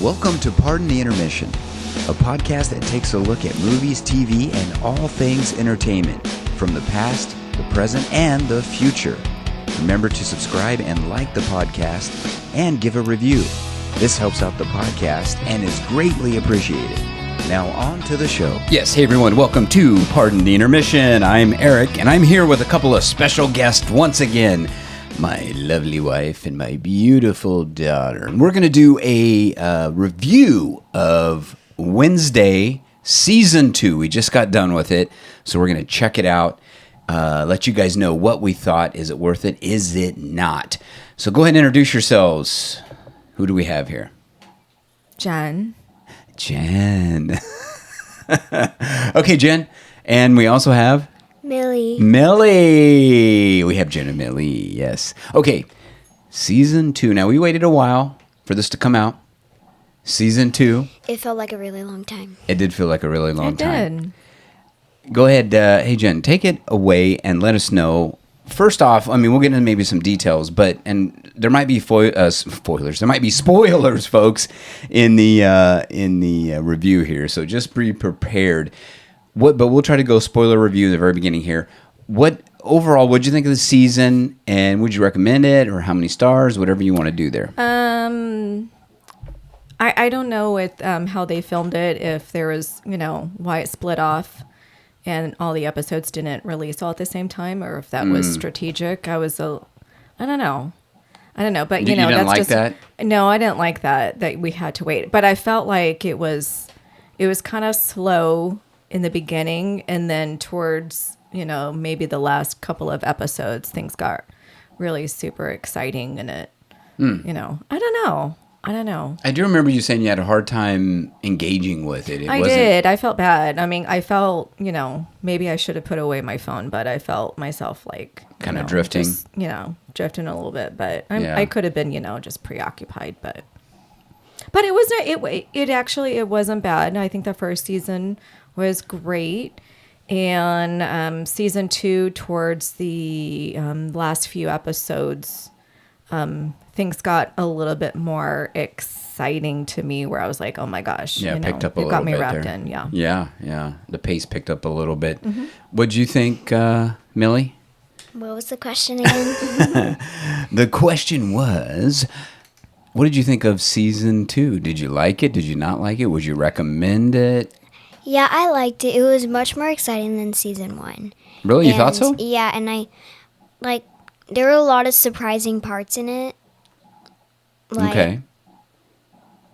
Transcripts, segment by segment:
Welcome to Pardon the Intermission, a podcast that takes a look at movies, TV, and all things entertainment from the past, the present, and the future. Remember to subscribe and like the podcast and give a review. This helps out the podcast and is greatly appreciated. Now on to the show. Yes, hey everyone, welcome to Pardon the Intermission. I'm Eric, and I'm here with a couple of special guests once again. My lovely wife and my beautiful daughter. And we're going to do a review of Wednesday Season 2. We just got done with it, so we're going to check it out, let you guys know what we thought. Is it worth it? Is it not? So go ahead and introduce yourselves. Who do we have here? Jen. Okay, Jen. And we also have? Millie. We have Jen and Millie, yes. Okay, Season 2. Now, we waited a while for this to come out. Season 2. It felt like a really long time. It did feel like a really long time. It did. Go ahead, hey Jen, take it away and let us know. First off, I mean, we'll get into maybe some details, and there might be spoilers. There might be spoilers, folks, in the review here. So just be prepared. But we'll try to go spoiler review at the very beginning here. Overall, what'd you think of the season, and would you recommend it, or how many stars, whatever you want to do there? I don't know with how they filmed it, if there was, why it split off and all the episodes didn't release all at the same time, or if that was strategic. I don't know. But you didn't that's like just that? No, I didn't like that we had to wait. But I felt like it was kind of slow in the beginning, and then towards, maybe the last couple of episodes, things got really super exciting, and I don't know. I do remember you saying you had a hard time engaging with it. I did. I felt bad. I mean, I felt, maybe I should have put away my phone, but I felt myself like kind of drifting. Just, drifting a little bit. But I could have been, just preoccupied. But it wasn't. It wasn't bad. I think the first season was great, and season 2 towards the last few episodes. Things got a little bit more exciting to me, where I was like, oh my gosh. Yeah, picked up a little bit. It got me wrapped in, yeah. Yeah. The pace picked up a little bit. Mm-hmm. What'd you think, Millie? What was the question again? The question was, what did you think of Season 2? Did you like it? Did you not like it? Would you recommend it? Yeah, I liked it. It was much more exciting than Season 1. Really? You thought so? Yeah, and there were a lot of surprising parts in it. Okay.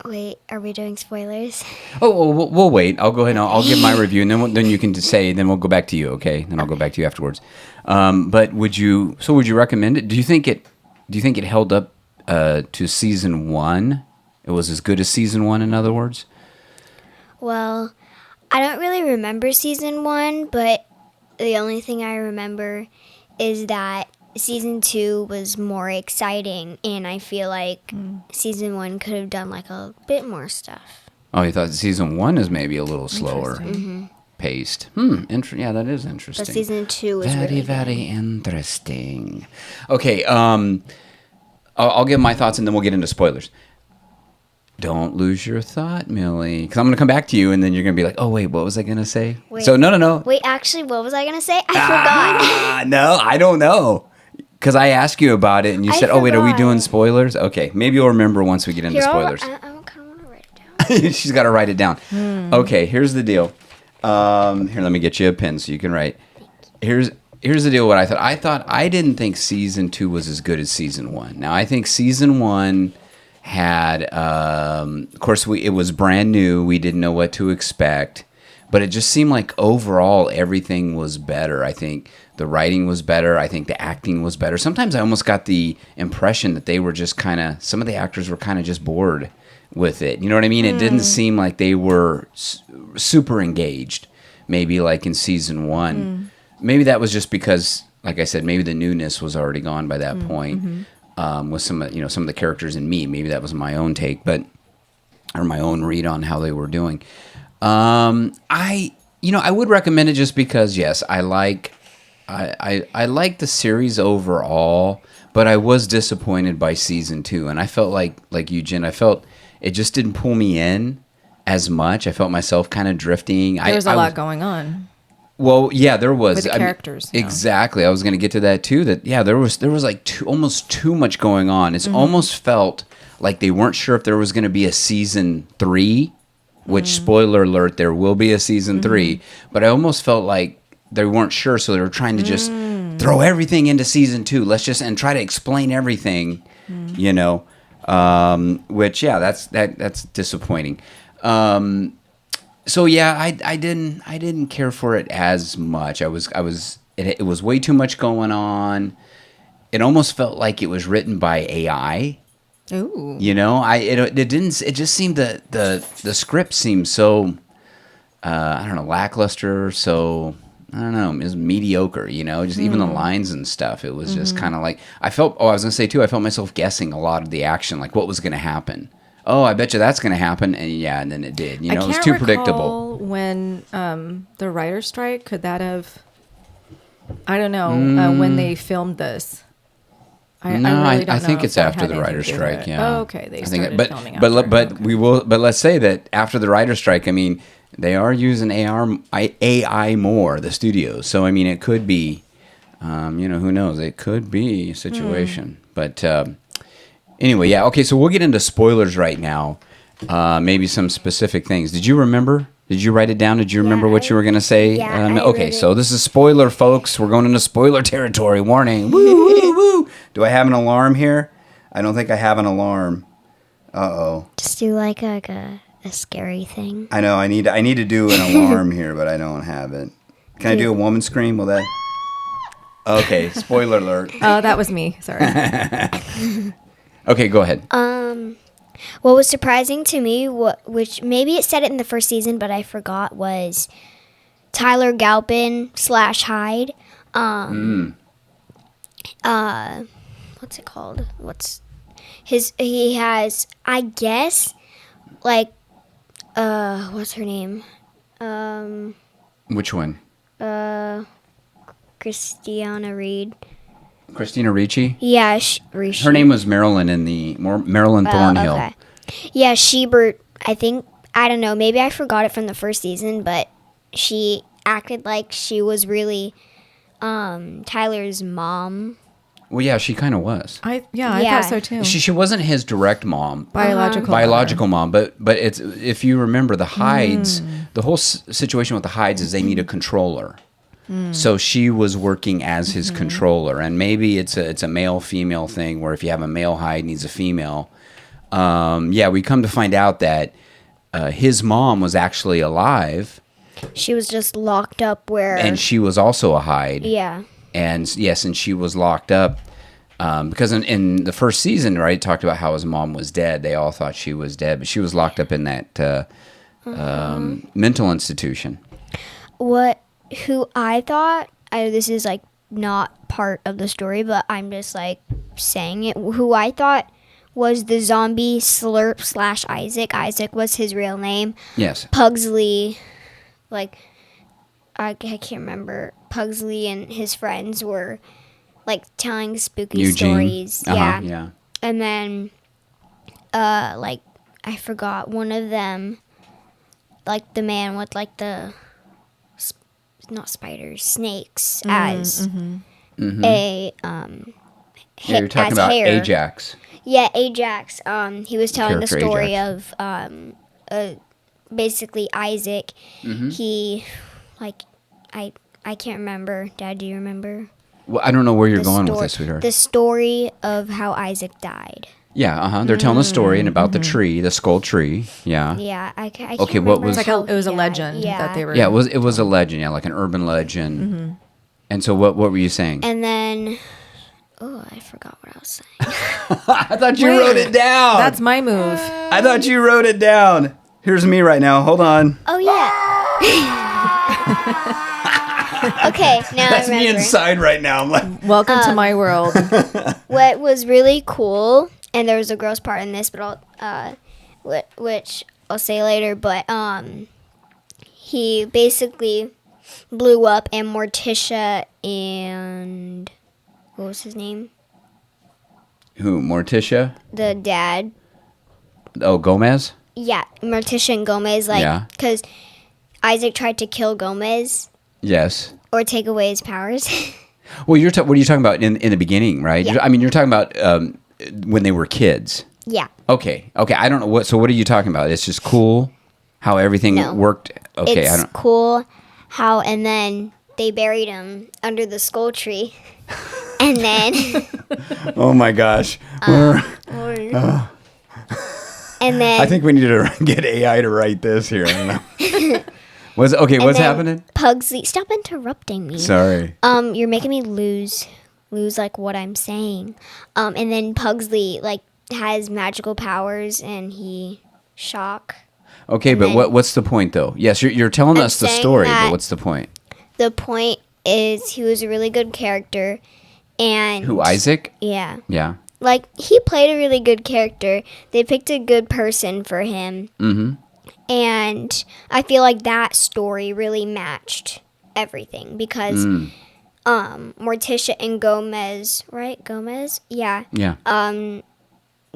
Wait, are we doing spoilers? Oh, we'll wait. I'll go ahead and I'll give my review, and then you can just say, then we'll go back to you, okay? Then I'll go back to you afterwards. But would you recommend it? Do you think it held up to Season 1? It was as good as Season 1, in other words? Well, I don't really remember Season 1, but the only thing I remember is that Season 2 was more exciting, and I feel like Season 1 could have done a bit more stuff. Oh, you thought Season 1 is maybe a little slower paced. Yeah, that is interesting. But Season 2 was very, very interesting. Okay, I'll give my thoughts, and then we'll get into spoilers. Don't lose your thought, Millie, because I'm going to come back to you, and then you're going to be like, oh, wait, what was I going to say? Wait, so, no. Wait, actually, what was I going to say? I forgot. No, I don't know. Because I asked you about it, and you said, oh, wait, are we doing spoilers? Okay, maybe you'll remember once we get into spoilers. I kind of want to write it down. She's got to write it down. Okay, here's the deal. Here, let me get you a pen so you can write. Here's the deal what I thought. I didn't think Season 2 was as good as Season 1. Now, I think Season 1 had, of course, it was brand new. We didn't know what to expect. But it just seemed like overall everything was better. I think the writing was better. I think the acting was better. Sometimes I almost got the impression that they were just some of the actors were kind of just bored with it. You know what I mean? It didn't seem like they were super engaged, maybe like in Season 1. Maybe that was just because, like I said, maybe the newness was already gone by that point with some of the characters in me. Maybe that was my own take, or my own read on how they were doing. I would recommend it just because, yes, I like the series overall, but I was disappointed by Season 2, and I felt like you, Jen, I felt it just didn't pull me in as much. I felt myself kind of drifting. There was a lot going on. Well, yeah, there was. With the characters. Exactly. I was going to get to that too. That there was like almost too much going on. It's almost felt like they weren't sure if there was going to be a season 3, which spoiler alert, there will be a season 3. But I almost felt like they weren't sure, so they were trying to just throw everything into season 2. Let's just and try to explain everything, you know. Which that's disappointing. So yeah, I didn't care for it as much. It was way too much going on. It almost felt like it was written by AI. Ooh. You know, it just seemed the script seemed so I don't know, lackluster, so I don't know, it was mediocre, you know, just even the lines and stuff. It was just kind of like I felt myself guessing a lot of the action, like what was going to happen. Oh, I bet you that's going to happen. And then it did. You know, it was too predictable. When the writer's strike, could that have, I don't know, when they filmed this. I really don't I think know it's after the writer's strike. Yeah. Oh, okay. They started filming after. But let's say that after the writer's strike, I mean, they are using AI more, the studios. So, I mean, it could be, you know, who knows? It could be a situation. But anyway, yeah. Okay, so we'll get into spoilers right now. Maybe some specific things. Did you remember? Did you write it down? Did you remember what you were going to say? Yeah, okay, so this is spoiler, folks. We're going into spoiler territory. Warning. Woo, woo, woo. Do I have an alarm here? I don't think I have an alarm. Uh-oh. Just do like a scary thing. I know. I need to do an alarm here, but I don't have it. Can I do a woman scream? Will that... Okay, spoiler alert. Oh, that was me. Sorry. Okay, go ahead. What was surprising to me, which maybe it said it in the first season, but I forgot, was Tyler Galpin / Hyde. What's it called? He has, I guess, like, what's her name? Which one? Christina Reed. Christina Ricci? Yeah, her name was Marilyn in the Marilyn Thornhill. Okay. Yeah, Shebert, I think, I don't know, maybe I forgot it from the first season, but she acted like she was really Tyler's mom. Well, yeah, she kind of was. I thought so too. She wasn't his direct mom. Biological mom, but it's, if you remember, the Hydes, the whole situation with the Hydes is they need a controller. So she was working as his controller, and maybe it's a male-female thing where if you have a male Hyde needs a female. We come to find out that his mom was actually alive. She was just locked up and she was also a Hyde. Yeah. And yes, and she was locked up because in the first season, right, it talked about how his mom was dead. They all thought she was dead, but she was locked up in that mental institution. Who I thought, this is like not part of the story, but I'm just like saying it, who I thought was the zombie Slurp / Isaac. Isaac was his real name. Yes. Pugsley, like, I can't remember. Pugsley and his friends were like telling spooky stories. Yeah. And then, like, I forgot one of them, like the man with like the... not spiders, snakes, as a you're talking about hair. Ajax. Yeah, Ajax. He was telling the story Ajax. of basically Isaac. He, like, I can't remember. Dad, do you remember? Well, I don't know where you're going with this, sweetheart. The story of how Isaac died. Yeah, they're telling a story and about the tree, the skull tree. Yeah. Yeah, I can't okay, what was? It was a legend that they were. Yeah, it was a legend. Yeah, like an urban legend. And so, what were you saying? And then, I forgot what I was saying. I thought you wrote it down. That's my move. I thought you wrote it down. Here's me right now. Hold on. Oh yeah. Okay, now that's I remember. me inside right now. I'm like, welcome to my world. What was really cool. And there was a gross part in this, but which I'll say later. But he basically blew up, and Morticia and what was his name? Who? Morticia? The dad. Oh, Gomez? Yeah, Morticia and Gomez, like, Yeah. because Isaac tried to kill Gomez Yes. or take away his powers. Well, what are you talking about in the beginning, right? Yeah. I mean, you're talking about when they were kids. Yeah. Okay. I don't know what. So what are you talking about? It's just cool how everything No. worked. Okay. It's cool how, and then they buried him under the skull tree. And then, Oh my gosh. and then I think we need to get AI to write this here. I don't know. What's then happening? Pugsley, stop interrupting me. Sorry. You're making me lose like what I'm saying. And then Pugsley like has magical powers and he shock. Okay, but then- what's the point though? Yes, you're telling I'm us the saying story, but that- what's the point? The point is he was a really good character, and Who, Isaac? Yeah, Yeah. like he played a really good character. They picked a good person for him. Mm-hmm. And I feel like that story really matched everything because Morticia and Gomez, right? Gomez? Yeah. Yeah.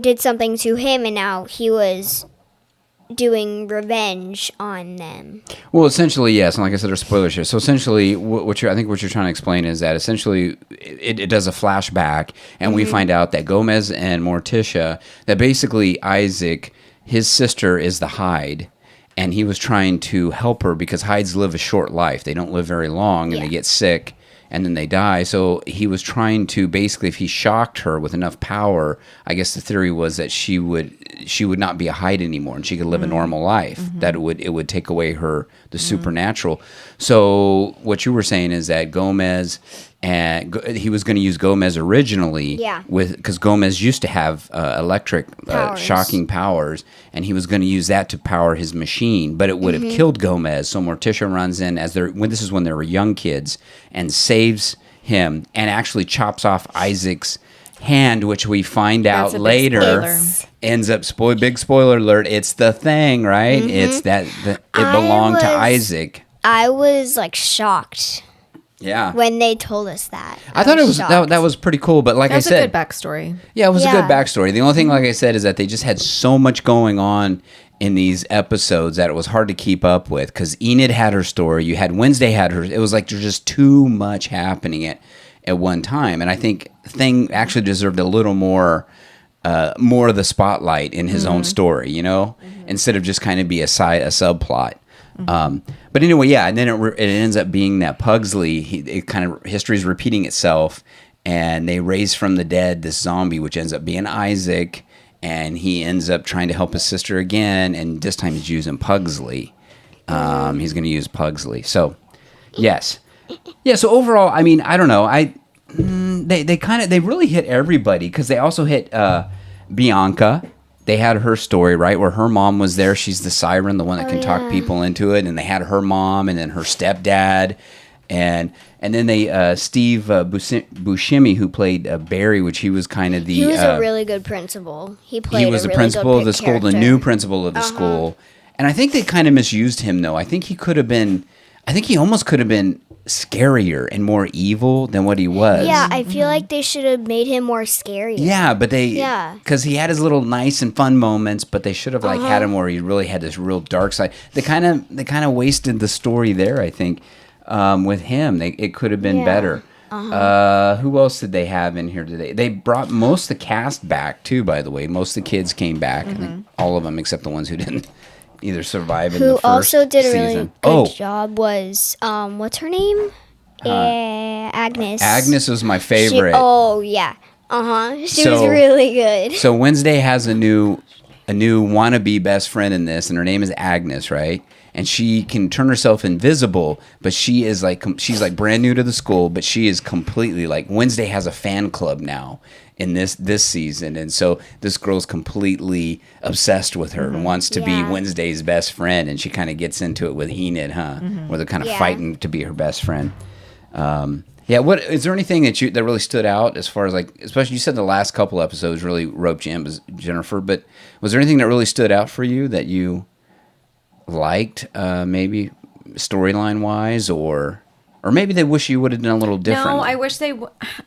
Did something to him and now he was doing revenge on them. Well, essentially, yes, and like I said, there's spoilers here. So essentially, I think what you're trying to explain is that essentially it does a flashback, and we find out that Gomez and Morticia, that basically Isaac, his sister, is the Hyde, and he was trying to help her because Hydes live a short life. They don't live very long, and they get sick, and then they die. So he was trying to basically, if he shocked her with enough power, I guess the theory was that she would not be a Hyde anymore, and she could live a normal life. That it would take away the supernatural. So what you were saying is that Gomez, and he was going to use Gomez originally, because Gomez used to have electric shocking powers, and he was going to use that to power his machine, but it would have killed Gomez. So Morticia runs in this is when they were young kids, and saves him, and actually chops off Isaac's hand, which we find out a big later spoiler. ends up big spoiler alert. It's the thing, right? It's that it belonged to Isaac. I was like shocked Yeah. when they told us that. I thought it was shocked. that was pretty cool, but like That's I said, a good backstory. yeah, it was a good Yeah. backstory. The only thing, like I said, is that they just had so much going on in these episodes that it was hard to keep up with. Because Enid had her story, you had Wednesday had her. It was like there's just too much happening at one time, and I think Thing actually deserved a little more of the spotlight in his own story, instead of just kind of be a subplot. But anyway, yeah, and then it ends up being that Pugsley, history's repeating itself, and they raise from the dead this zombie, which ends up being Isaac, and he ends up trying to help his sister again, and this time he's using Pugsley. He's going to use Pugsley. So, yes. Yeah, so overall, I mean, I don't know. They really hit everybody, because they also hit Bianca. They had her story, right, where her mom was there. She's the siren, the one that can talk people into it. And they had her mom, and then her stepdad, and then they Steve Buscemi, who played Barry, which he was kind of the. He was a really good principal. He was the principal of the school, the new principal of the school, and I think they kind of misused him. Though I think he almost could have been scarier and more evil than what he was. Yeah, I feel like they should have made him more scary. Yeah, but because he had his little nice and fun moments, but they should have had him where he really had this real dark side. They kind of wasted the story there, I think, with him. It could have been better. Who else did they have in here today? They brought most of the cast back too, by the way. Most of the kids came back. I think all of them except the ones who didn't either survive in the first Who also did a really season. good job was, what's her name? Agnes. Agnes was my favorite. She was really good. So Wednesday has a new wannabe best friend in this, and her name is Agnes, right? And she can turn herself invisible, but she's like brand new to the school, but she is completely like, Wednesday has a fan club now in this season, and so this girl's completely obsessed with her and wants to be Wednesday's best friend, and she kind of gets into it with Enid, where they're kind of fighting to be her best friend. What is there anything that really stood out as far as, like, especially you said the last couple episodes really roped you in, Jennifer, but was there anything that really stood out for you that you liked, maybe storyline wise, or Or maybe they wish you would have done a little different. No, I wish they.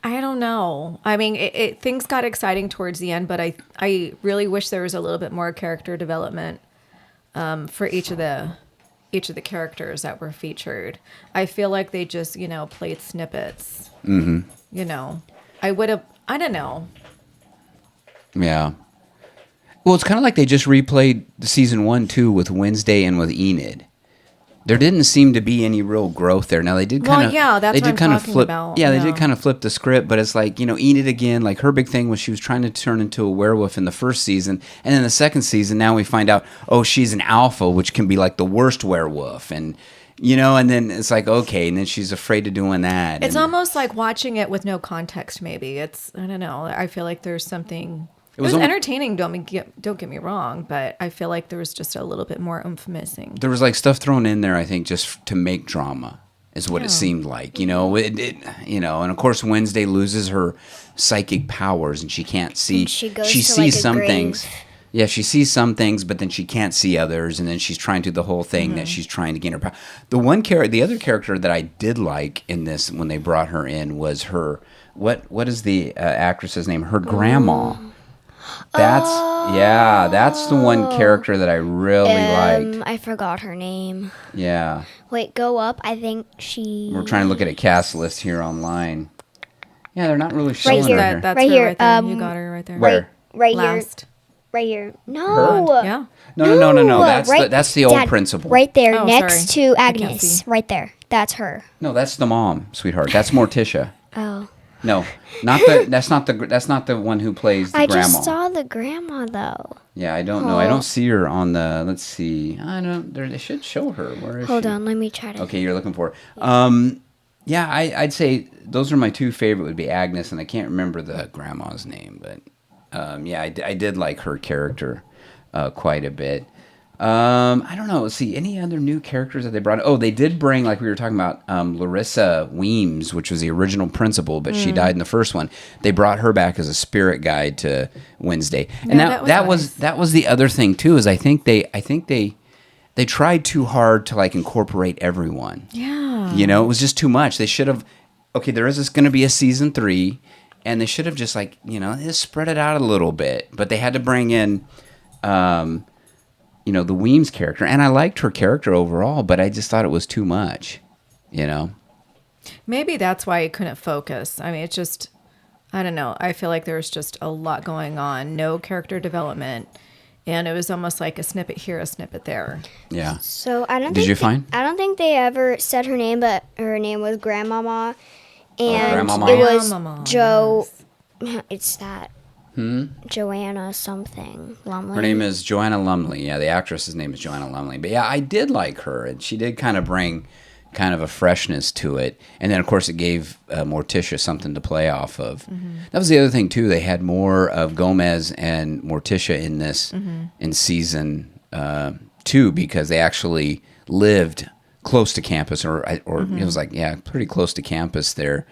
I don't know. I mean, things got exciting towards the end, but I really wish there was a little bit more character development for each of the characters that were featured. I feel like they just played snippets. Mm-hmm. I would have. I don't know. Yeah. Well, it's kind of like they just replayed season 1 too with Wednesday and with Enid. There didn't seem to be any real growth there. Now they did kind of, that's what I'm talking about. Yeah, they did kind of flip the script, but it's like Enid again. Like her big thing was she was trying to turn into a werewolf in the first season, and then the second season, now we find out, oh, she's an alpha, which can be like the worst werewolf, and and then it's like okay, and then she's afraid of doing that. It's almost like watching it with no context. Maybe I don't know. I feel like there's something. It was entertaining, don't get me wrong, but I feel like there was just a little bit more oomph missing. There was like stuff thrown in there, I think, just to make drama, is what it seemed like. And of course Wednesday loses her psychic powers and she can't see. And she sees some things. Yeah, she sees some things, but then she can't see others, and then she's trying to do the whole thing that she's trying to gain her power. The other character that I did like in this when they brought her in was her. What is the actress's name? Her grandma. That's the one character that I really liked. I forgot her name. Yeah. Wait, go up. I think she. We're trying to look at a cast list here online. Yeah, they're not really showing right here. her. That's right her here. Right there. You got her right there. Where? Right Last. here. Right here. No. Her? Yeah. No. That's the old Dad, principal. Right there, Oh, next sorry. to Agnes. Right there. That's her. No, that's the mom, sweetheart. That's Morticia. Oh. No, that's not the one who plays the grandma. I just saw the grandma though. Yeah, I don't know. I don't see her on the. Let's see. I don't. They should show her. Where is she? Hold on, let me try to. Okay, you're looking for her. Yeah, I'd say those are my two favorite. Would be Agnes, and I can't remember the grandma's name, but I did like her character quite a bit. I don't know. Let's see. Any other new characters that they brought? Oh, they did bring, like we were talking about, Larissa Weems, which was the original principal, but she died in the first one. They brought her back as a spirit guide to Wednesday, and that was the other thing too. Is I think they tried too hard to like incorporate everyone. Yeah. It was just too much. They should have. Okay, there is going to be a season 3, and they should have just like just spread it out a little bit. But they had to bring in. The Weems character, and I liked her character overall, but I just thought it was too much, Maybe that's why I couldn't focus. I mean, it's just, I don't know. I feel like there's just a lot going on, no character development, and it was almost like a snippet here, a snippet there. Yeah. So I don't. Did you find? I don't think they ever said her name, but her name was Grandmama, and Grandmama. it was Grandmama, Joe. Yes. It's that. Joanna something Lumley. Her name is Joanna Lumley. Yeah, the actress's name is Joanna Lumley. But yeah, I did like her, and she did kind of bring kind of a freshness to it. And then, of course, it gave Morticia something to play off of. Mm-hmm. That was the other thing, too. They had more of Gomez and Morticia in this in season 2 because they actually lived close to campus, or it was like, pretty close to campus there,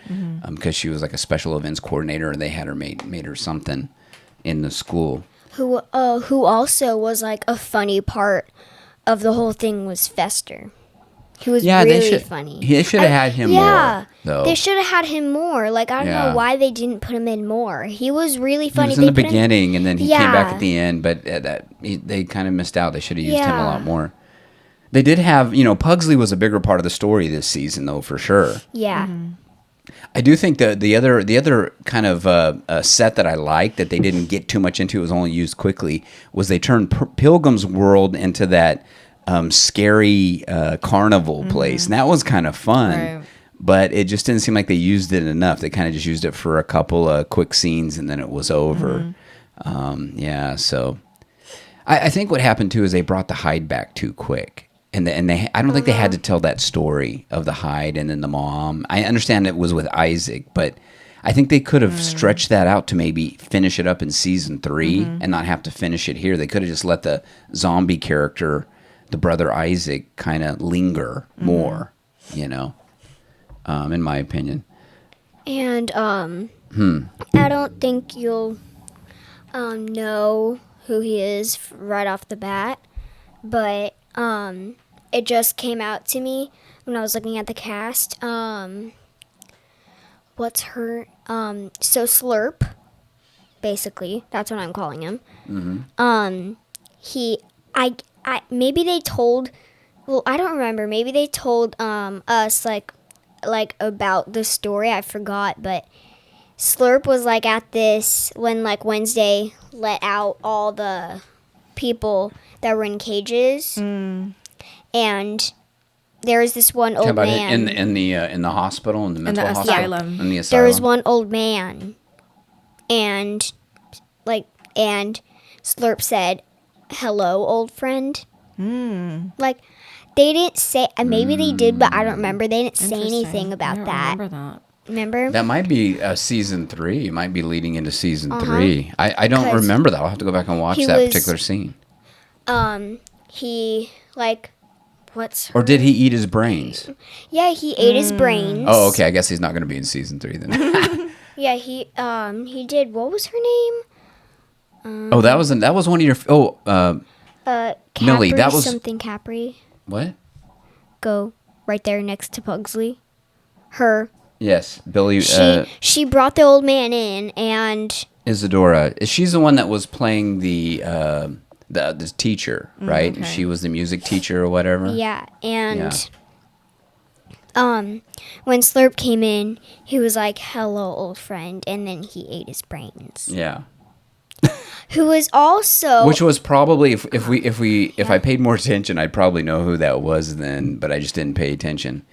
because she was like a special events coordinator, and they had her made her something in the school. Who also was like a funny part of the whole thing was Fester. He was really funny. They should have had him more, though. They should have had him more. Like, I don't know why they didn't put him in more. He was really funny. He was in the beginning, and then he came back at the end, but they kind of missed out. They should have used him a lot more. They did have, Pugsley was a bigger part of the story this season, though, for sure. Yeah. I do think that the other kind of set that I liked that they didn't get too much into, it was only used quickly, was they turned Pilgrim's World into that scary carnival place. And that was kind of fun. Right. But it just didn't seem like they used it enough. They kind of just used it for a couple of quick scenes, and then it was over. So I think what happened, too, is they brought the hide back too quick. And I don't think they had to tell that story of the hide and then the mom. I understand it was with Isaac, but I think they could have stretched that out to maybe finish it up in season 3 and not have to finish it here. They could have just let the zombie character, the brother Isaac, kind of linger more, in my opinion. And I don't think you'll know who he is right off the bat, but it just came out to me when I was looking at the cast. What's her? So Slurp, basically, that's what I'm calling him. Mm-hmm. Maybe they told. Well, I don't remember. Maybe they told us like about the story. I forgot, but Slurp was like at this when like Wednesday let out all the people that were in cages, and there was this one old man in the hospital, in the mental hospital, asylum. in the asylum. There was one old man, and Slurp said, "Hello, old friend." Like they didn't say. Maybe they did, but I don't remember. They didn't say anything about I don't that. remember that. Remember? That might be season 3. It might be leading into season 3. I don't remember that. I'll have to go back and watch that particular scene. He like, what's her? Or did he eat his brains? Yeah, he ate his brains. Oh, okay. I guess he's not going to be in season 3 then. Yeah, he did. What was her name? Oh, that was one of your. Capri, Millie, that was something Capri. what? Go right there next to Pugsley. Her. Yes, Billy. She brought the old man in, and Isadora. She's the one that was playing the teacher, right? Okay. She was the music teacher or whatever. yeah, and when Slurp came in, he was like, "Hello, old friend," and then he ate his brains. Yeah. Who was also Which was probably if I paid more attention, I'd probably know who that was then, but I just didn't pay attention.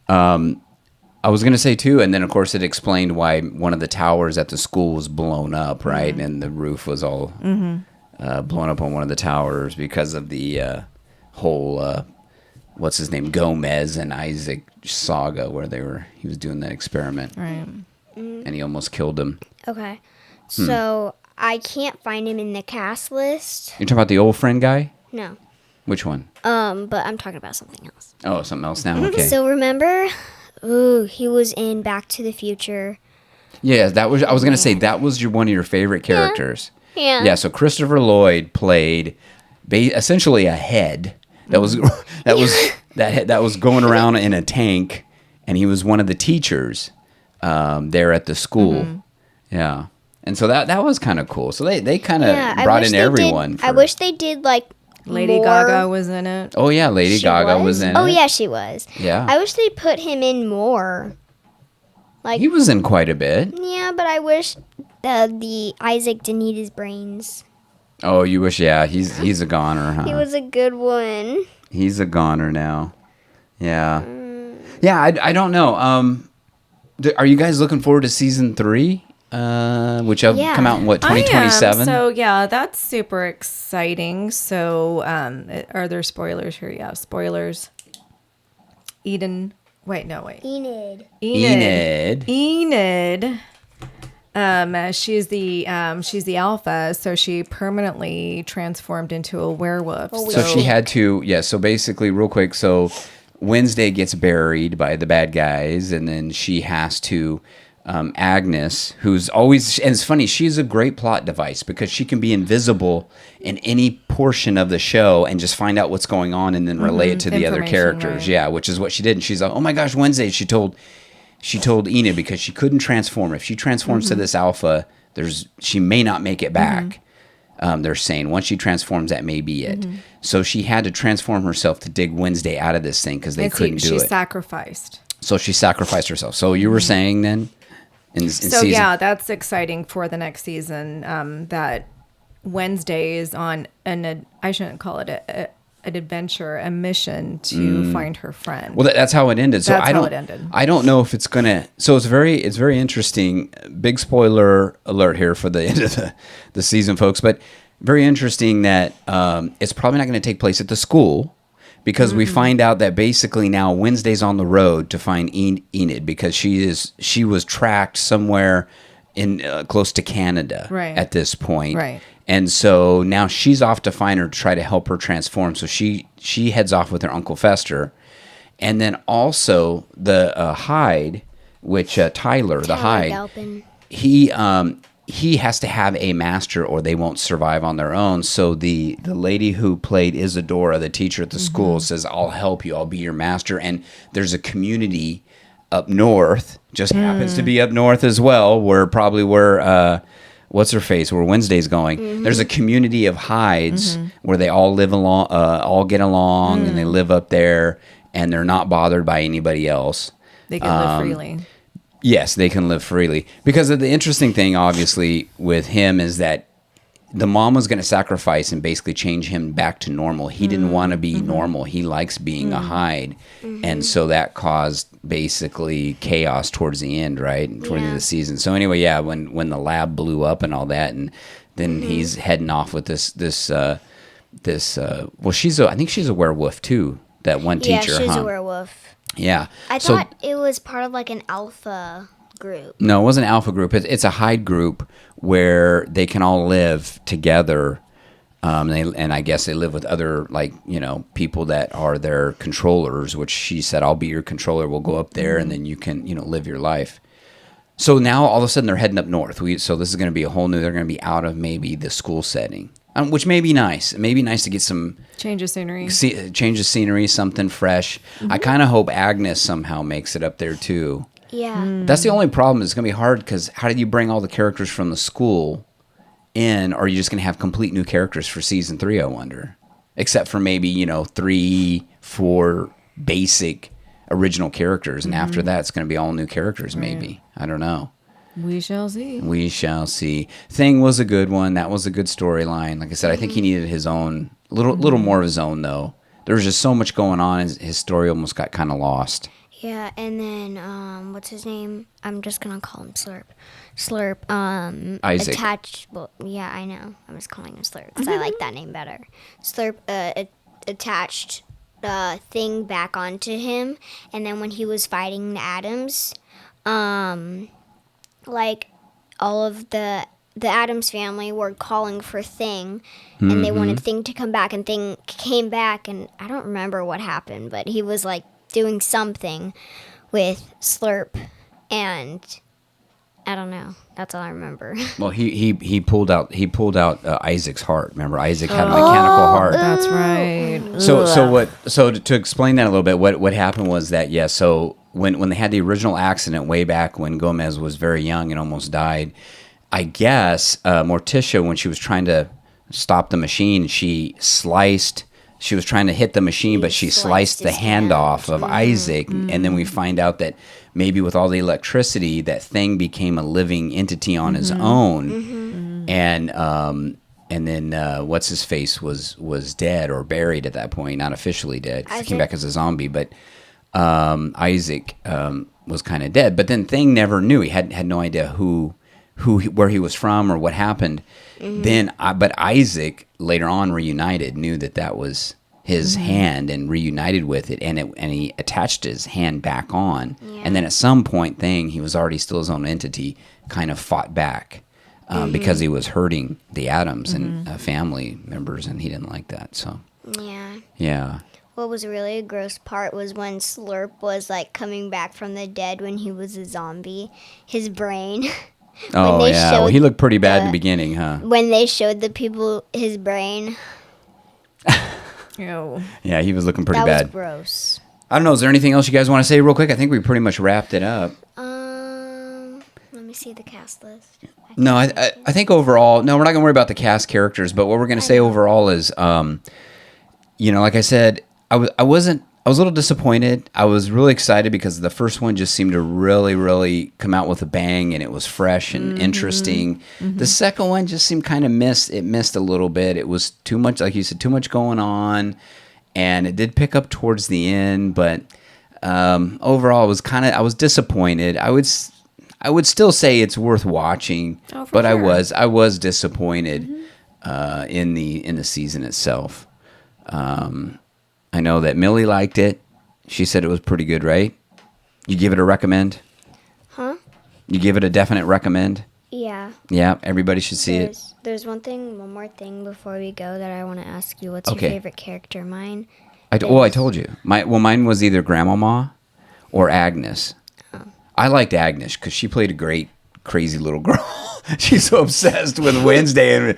I was gonna say too, and then of course it explained why one of the towers at the school was blown up, right? And the roof was all blown up on one of the towers because of the whole what's his name, Gomez and Isaac saga, where he was doing that experiment, Right. and he almost killed him. okay. So I can't find him in the cast list. You're talking about the old friend guy? No. Which one? But I'm talking about something else. Oh, something else now. Okay. So remember, he was in Back to the Future. Yeah, I was gonna say that was one of your favorite characters. Yeah. Yeah. So Christopher Lloyd played essentially a head that was that was going around in a tank, and he was one of the teachers there at the school. Yeah. And so that was kind of cool. So they kind of brought in everyone. I wish they did like Lady more. Gaga was in it. Oh yeah, Lady She Gaga was in Oh it. yeah, she was. Yeah. I wish they put him in more. Like He was in quite a bit. yeah, but I wish the Isaac didn't eat his brains. Oh, you wish? Yeah, he's a goner, huh? He was a good one. He's a goner now. Yeah. Yeah, I don't know. Are you guys looking forward to season 3? Which will come out in what, 2027? So yeah, that's super exciting. So are there spoilers here? Yeah, spoilers. Enid. Enid. She's the alpha, so she permanently transformed into a werewolf. So she had to, so basically, real quick, so Wednesday gets buried by the bad guys, and then she has to, Agnes, who's always, and it's funny, she's a great plot device because she can be invisible in any portion of the show and just find out what's going on and then relay it to the other characters. Right. Yeah, which is what she did. And she's like, oh my gosh, Wednesday, she told Enid because she couldn't transform. If she transforms to this alpha, she may not make it back. They're saying once she transforms, that may be it. So she had to transform herself to dig Wednesday out of this thing because they couldn't do it. She sacrificed. So she sacrificed herself. So you were saying then? Yeah, that's exciting for the next season. That Wednesday is on I shouldn't call it an adventure, a mission to find her friend. Well, that's how it ended. So That's how it ended. I don't know if it's gonna. So it's very interesting. Big spoiler alert here for the end of the season, folks. But very interesting that it's probably not going to take place at the school. Because we find out that basically now Wednesday's on the road to find Enid because she was tracked somewhere in close to Canada at this point. Right. And so now she's off to find her to try to help her transform. So she heads off with her Uncle Fester. And then also the Hyde, which Tyler the Hyde, Galpin. he he has to have a master or they won't survive on their own. So the lady who played Isadora, the teacher at the school, says, I'll help you. I'll be your master. And there's a community up north, just happens to be up north as well, where what's her face, where Wednesday's going. There's a community of hides where they all live along, all get along, and they live up there, and they're not bothered by anybody else. They can live freely. Yes, they can live freely. Because the interesting thing, obviously, with him is that the mom was going to sacrifice and basically change him back to normal. He didn't want to be normal. He likes being a hide. And so that caused basically chaos towards the end, right? Towards the end of the season. So anyway, yeah, when the lab blew up and all that, and then he's heading off with this well, I think she's a werewolf too, that one teacher, Yeah, she's a werewolf. Yeah. I thought it was part of like an alpha group. No, it wasn't an alpha group. It's a hide group where they can all live together. And I guess they live with other, people that are their controllers, which she said, I'll be your controller. We'll go up there and then you can, live your life. So now all of a sudden they're heading up north. So this is going to be they're going to be out of maybe the school setting. Which may be nice. It may be nice to get some change of scenery. Change of scenery, something fresh. I kind of hope Agnes somehow makes it up there too. Yeah. That's the only problem. It's going to be hard because how do you bring all the characters from the school in, or are you just going to have complete new characters for season 3, I wonder? Except for maybe, 3, 4 basic original characters. And after that, it's going to be all new characters maybe. I don't know. We shall see. We shall see. Thing was a good one. That was a good storyline. Like I said, I think he needed his own, little more of his own, though. There was just so much going on. His story almost got kind of lost. Yeah, and then, what's his name? I'm just going to call him Slurp. Slurp, Isaac. Yeah, I know. I was calling him Slurp because I like that name better. Slurp attached Thing back onto him, and then when he was fighting the Addams, all of the Addams family were calling for Thing, and they wanted Thing to come back, and Thing came back, and I don't remember what happened, but he was doing something with Slurp, and I don't know. That's all I remember. Well, he pulled out Isaac's heart. Remember, Isaac had a mechanical heart. That's right. So to explain that a little bit, what happened was that so when they had the original accident way back when Gomez was very young and almost died, I guess Morticia, when she was trying to stop the machine, she was trying to hit the machine, but she sliced the hand off of Isaac. And then we find out that maybe with all the electricity, that Thing became a living entity on his own. And then what's his face was dead or buried at that point, not officially dead. He came back as a zombie, but Isaac was kind of dead. But then Thing never knew. He had no idea where he was from or what happened. But Isaac later on reunited, knew that was his hand and reunited with it, and he attached his hand back on. And then at some point, he was already still his own entity, kind of fought back because he was hurting the Addams and family members, and he didn't like that. So yeah. What was really a gross part was when Slurp was coming back from the dead when he was a zombie. His brain. Oh, yeah. Well, he looked pretty bad in the beginning, huh? When they showed the people his brain. Ew. Yeah, he was looking pretty bad. That was gross. I don't know. Is there anything else you guys want to say real quick? I think we pretty much wrapped it up. Let me see the cast list. No, I think overall, no, we're not going to worry about the cast characters, but what we're going to say overall is, like I said, I was a little disappointed. I was really excited because the first one just seemed to really, really come out with a bang, and it was fresh and interesting. The second one just seemed kind of missed a little bit. It was too much, like you said, too much going on, and it did pick up towards the end, but overall, I was disappointed. I would still say it's worth watching, but sure. I was disappointed in the season itself. I know that Millie liked it. She said it was pretty good, right? You give it a recommend? Huh? You give it a definite recommend? Yeah. Yeah, everybody should see it. There's one more thing before we go that I want to ask you. What's your favorite character? Mine? I told you. Mine was either Grandmama or Agnes. Oh. I liked Agnes because she played a great crazy little girl. She's so obsessed with Wednesday, and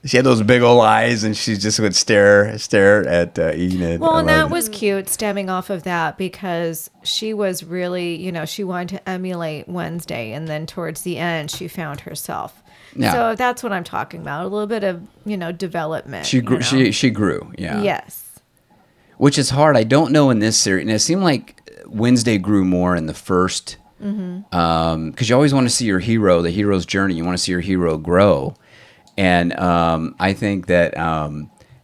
she had those big old eyes, and she just would stare at Enid. Well, and that was cute, stemming off of that, because she was really, she wanted to emulate Wednesday, and then towards the end, she found herself. Yeah. So that's what I'm talking about. A little bit of, development. She grew. She grew. Yeah. Yes. Which is hard. I don't know in this series. And it seemed like Wednesday grew more in the first. Because you always want to see your hero, the hero's journey. You want to see your hero grow. And I think that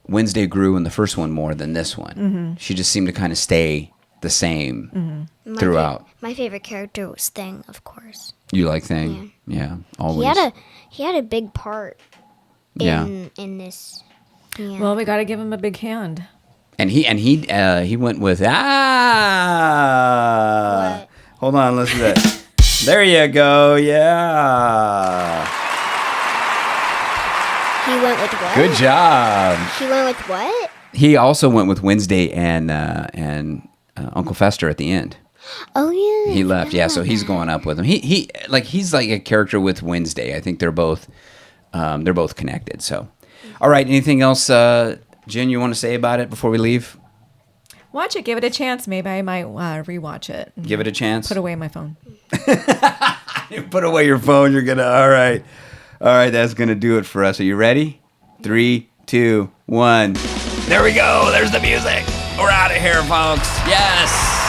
Wednesday grew in the first one more than this one. Mm-hmm. She just seemed to kind of stay the same throughout. My favorite character was Thing, of course. You like Thing? Yeah, always. He had a big part in this. Yeah. Well, we got to give him a big hand. And he went with What? Hold on, listen to that. There you go. Yeah. He went with what? Good job. He went with what? He also went with Wednesday and Uncle Fester at the end. Oh yeah. He left. Yeah, so he's going up with him. He's like a character with Wednesday. I think they're both connected. So, all right. Anything else, Jen, you want to say about it before we leave? Watch it. Give it a chance. Maybe I might rewatch it. Give it a chance. Put away my phone. Put away your phone. You're gonna. All right. That's gonna do it for us. Are you ready? 3, 2, 1. There we go. There's the music. We're out of here, folks. Yes.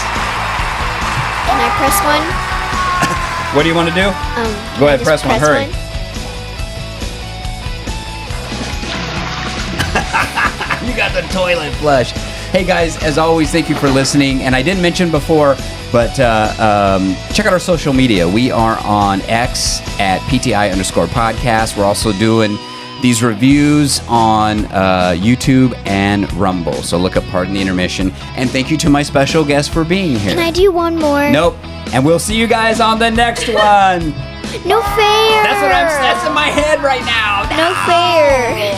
Can I press one? What do you want to do? Go ahead, press one. Hurry. You got the toilet flush. Hey guys, as always, thank you for listening. And I didn't mention before, but check out our social media. We are on X at PTI_podcast. We're also doing these reviews on YouTube and Rumble. So look up Pardon the Intermission. And thank you to my special guest for being here. Can I do one more? Nope. And we'll see you guys on the next one. No fair. That's in my head right now. No fair.